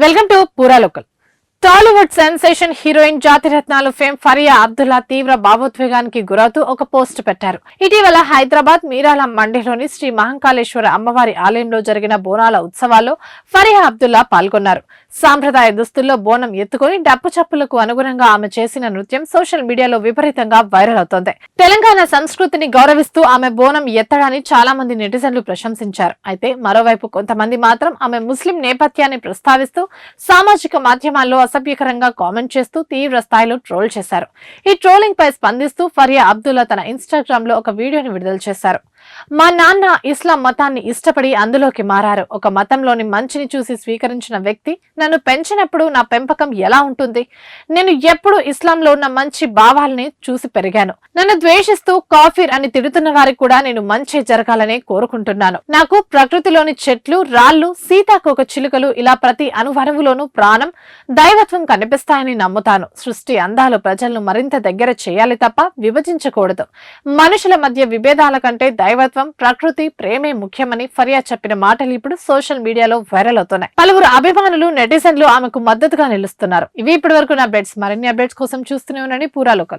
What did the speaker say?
Welcome to పూరా local. Tollywood sensation heroine జాతిరత్నాలు fame Faria Abdullah తీవ్ర భావోద్వేగానికి గురవుతూ ఒక పోస్ట్ పెట్టారు. ఇటీవల హైదరాబాద్ మీరాల మండిలోని శ్రీ మహంకాళేశ్వర అమ్మవారి ఆలయంలో జరిగిన బోనాల ఉత్సవాల్లో ఫరియా అబ్దుల్లా పాల్గొన్నారు. సాంప్రదాయ దుస్తుల్లో బోనం ఎత్తుకుని డప్పు చప్పులకు అనుగుణంగా ఆమె చేసిన నృత్యం సోషల్ మీడియాలో విపరీతంగా వైరల్ అవుతోంది. తెలంగాణ సంస్కృతిని గౌరవిస్తూ ఆమె బోనం ఎత్తడాన్ని చాలా మంది నెటిజన్లు ప్రశంసించారు. అయితే మరోవైపు కొంతమంది మాత్రం ఆమె ముస్లిం నేపథ్యాన్ని ప్రస్తావిస్తూ సామాజిక మాధ్యమాల్లో అసభ్యకరంగా కామెంట్ చేస్తూ తీవ్ర స్థాయిలో ట్రోల్ చేశారు. ఈ ట్రోలింగ్ పై స్పందిస్తూ ఫరియా అబ్దుల్లా తన ఇన్స్టాగ్రామ్ లో ఒక వీడియోని విడుదల చేశారు. మా నాన్న ఇస్లాం మతాన్ని ఇష్టపడి అందులోకి మారారు. ఒక మతంలోని మంచిని చూసి స్వీకరించిన వ్యక్తి నన్ను పెంచినప్పుడు నా పెంపకం ఎలా ఉంటుంది? నేను ఎప్పుడు ఇస్లాంలో ఉన్న మంచి భావాల్ని చూసి పెరిగాను. నన్ను ద్వేషిస్తూ కాఫీర్ అని తిడుతున్న వారికి కూడా నేను మంచి జరగాలని కోరుకుంటున్నాను. నాకు ప్రకృతిలోని చెట్లు, రాళ్లు, సీతాకోక చిలుకలు ఇలా ప్రతి అణువణువులోనూ ప్రాణం, దైవత్వం కనిపిస్తాయని నమ్ముతాను. సృష్టి అందాలు ప్రజలను మరింత దగ్గర చేయాలి తప్ప విభజించకూడదు. మనుషుల మధ్య విభేదాల కంటే దైవత్వం, ప్రకృతి, ప్రేమే ముఖ్యమని ఫరియా చెప్పిన మాటలు ఇప్పుడు సోషల్ మీడియాలో వైరల్ అవుతున్నాయి. పలువురు అభిమానులు, నెటిజన్లు ఆమెకు మద్దతుగా నిలుస్తున్నారు. ఇవి ఇప్పటి వరకు నా అప్డేట్స్. మరిన్ని అప్డేట్స్ కోసం చూస్తూనే ఉండండి పూరా లోకల్.